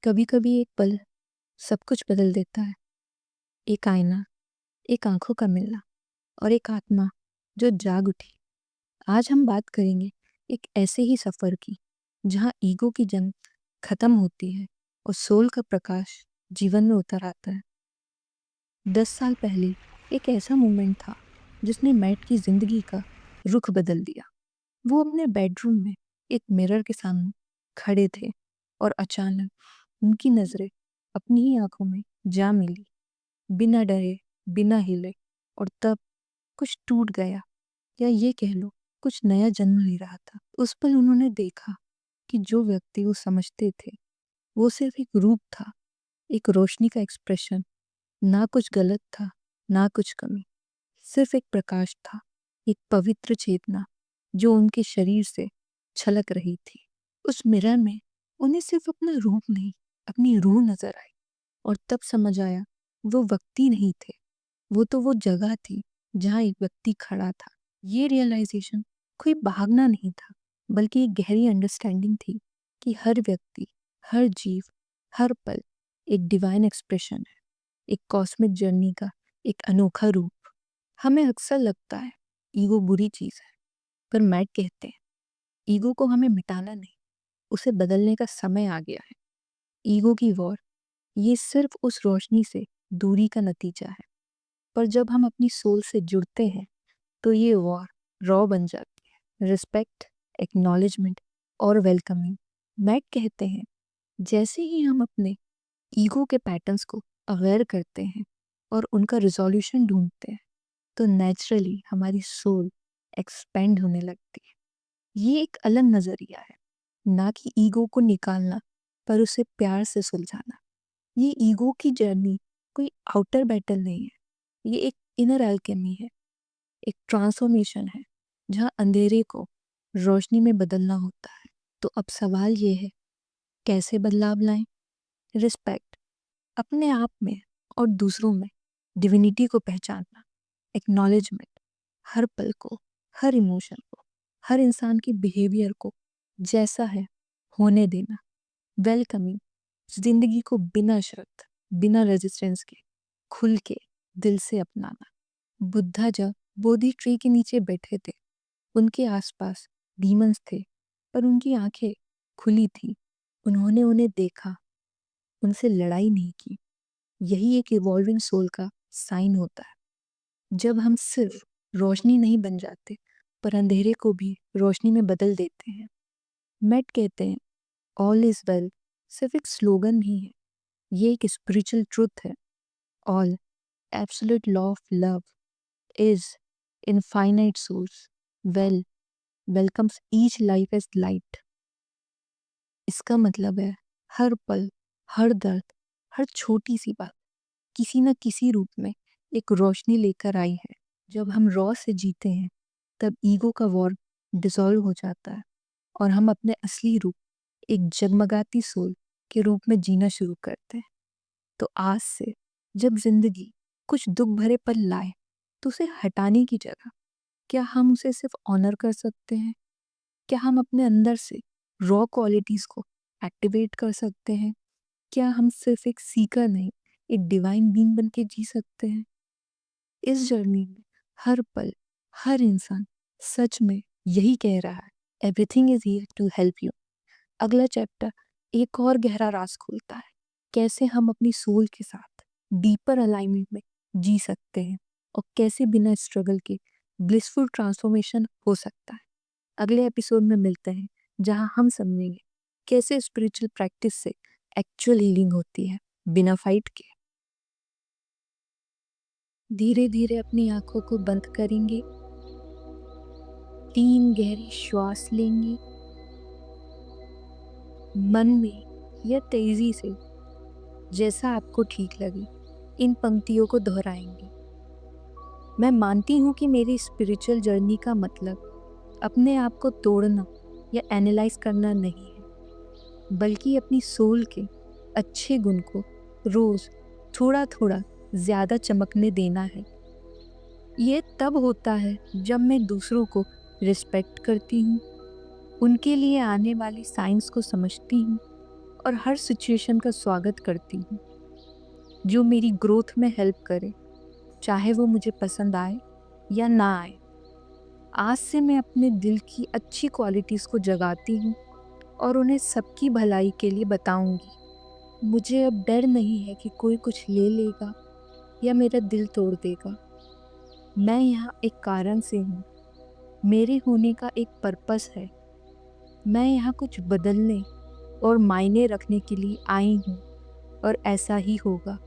कभी कभी एक पल सब कुछ बदल देता है। एक आईना, एक आंखों का मिलना और एक आत्मा जो जाग उठी। आज हम बात करेंगे एक ऐसे ही सफर की जहाँ ईगो की जंग खत्म होती है और सोल का प्रकाश जीवन में उतर आता है। 10 साल पहले एक ऐसा मोमेंट था जिसने मैट की जिंदगी का रुख बदल दिया। वो अपने बेडरूम में एक मिरर के सामने खड़े थे और अचानक उनकी नजरें अपनी ही आंखों में जा मिली। बिना डरे, बिना हिले, और तब कुछ टूट गया, या ये कह लो कुछ नया जन्म ले रहा था। उस पल उन्होंने देखा कि जो व्यक्ति वो समझते थे वो सिर्फ एक रूप था, एक रोशनी का एक्सप्रेशन। ना कुछ गलत था, ना कुछ कमी, सिर्फ एक प्रकाश था, एक पवित्र चेतना जो उनके शरीर से छलक रही थी। उस मिरर में उन्हें सिर्फ अपना रूप नहीं, अपनी रूह नजर आई। और तब समझ आया, वो व्यक्ति नहीं थे, वो तो वो जगह थी जहाँ एक व्यक्ति खड़ा था। ये रियलाइजेशन कोई भागना नहीं था, बल्कि एक गहरी अंडरस्टैंडिंग थी कि हर व्यक्ति, हर जीव, हर पल एक डिवाइन एक्सप्रेशन है, एक कॉस्मिक जर्नी का एक अनोखा रूप। हमें अक्सर लगता है ईगो बुरी चीज है, पर मैट कहते हैं ईगो को हमें मिटाना नहीं, उसे बदलने का समय आ गया है। ईगो की वॉर ये सिर्फ उस रोशनी से दूरी का नतीजा है, पर जब हम अपनी सोल से जुड़ते हैं तो ये वॉर रॉ बन जाती है। रिस्पेक्ट, एक्नॉलेजमेंट और वेलकमिंग। मैट कहते हैं जैसे ही हम अपने ईगो के पैटर्न्स को अवेयर करते हैं और उनका रिजोल्यूशन ढूंढते हैं, तो नेचुरली हमारी सोल एक्सपेंड होने लगती है। ये एक अलग नजरिया है, ना कि ईगो को निकालना, पर उसे प्यार से सुलझाना। ये ईगो की जर्नी कोई आउटर बैटल नहीं है, ये एक इनर एल्केमी है, एक ट्रांसफॉर्मेशन है जहाँ अंधेरे को रोशनी में बदलना होता है। तो अब सवाल ये है, कैसे बदलाव लाएं? रिस्पेक्ट, अपने आप में और दूसरों में डिविनिटी को पहचानना। एक्नॉलेजमेंट, हर पल को, हर इमोशन को, हर इंसान की बिहेवियर को जैसा है होने देना। वेलकमिंग, जिंदगी को बिना शर्त, बिना रेजिस्टेंस के खुल के दिल से अपनाना। बुद्धा जब बोधि ट्री के नीचे बैठे थे, उनके आसपास डीमंस थे, पर उनकी आंखें खुली थी। उन्होंने उन्हें देखा, उनसे लड़ाई नहीं की। यही एक इवॉल्विंग सोल का साइन होता है, जब हम सिर्फ रोशनी नहीं बन जाते, पर अंधेरे को भी रोशनी में बदल देते हैं। मेट कहते हैं ऑल इज वेल सिर्फ एक स्लोगन नहीं है, ये एक स्पिरिचुअल ट्रुथ है। All, absolute law of love, is infinite source, well, welcomes each life as light. इसका मतलब है हर पल, हर दर्द, हर छोटी सी बात किसी न किसी रूप में एक रोशनी लेकर आई है। जब हम रॉ से जीते हैं, तब ईगो का वॉर डिसॉल्व हो जाता है और हम अपने असली रूप, एक जगमगाती सोल के रूप में जीना शुरू करते हैं। तो आज से जब जिंदगी कुछ दुख भरे पल लाए, तो उसे हटाने की जगह क्या हम उसे सिर्फ ऑनर कर सकते हैं? क्या हम अपने अंदर से रॉ क्वालिटीज को एक्टिवेट कर सकते हैं? क्या हम सिर्फ एक सीकर नहीं, एक डिवाइन बीइंग बन के जी सकते हैं? इस जर्नी में हर पल, हर इंसान सच में यही कह रहा है, everything is here to help you. अगला चैप्टर एक और गहरा राज खोलता है, कैसे हम अपनी सोल के साथ डीपर अलाइनमेंट में जी सकते हैं और कैसे बिना स्ट्रगल के ब्लिसफुल ट्रांसफॉर्मेशन हो सकता है। अगले एपिसोड में मिलते हैं, जहां हम समझेंगे कैसे स्पिरिचुअल प्रैक्टिस से एक्चुअल हीलिंग होती है, बिना फाइट के। धीरे धीरे अपनी आंखों को बंद करेंगे, 3 गहरी श्वास लेंगे, मन में या तेजी से, जैसा आपको ठीक लगे, इन पंक्तियों को दोहराएंगे। मैं मानती हूँ कि मेरी स्पिरिचुअल जर्नी का मतलब अपने आप को तोड़ना या एनालाइज करना नहीं है, बल्कि अपनी सोल के अच्छे गुण को रोज थोड़ा थोड़ा ज्यादा चमकने देना है। ये तब होता है जब मैं दूसरों को रिस्पेक्ट करती हूँ, उनके लिए आने वाली साइंस को समझती हूँ और हर सिचुएशन का स्वागत करती हूँ जो मेरी ग्रोथ में हेल्प करे, चाहे वो मुझे पसंद आए या ना आए। आज से मैं अपने दिल की अच्छी क्वालिटीज़ को जगाती हूँ और उन्हें सबकी भलाई के लिए बताऊंगी। मुझे अब डर नहीं है कि कोई कुछ ले लेगा या मेरा दिल तोड़ देगा। मैं यहाँ एक कारण से हूँ, मेरे होने का एक पर्पस है। मैं यहाँ कुछ बदलने और मायने रखने के लिए आई हूँ और ऐसा ही होगा।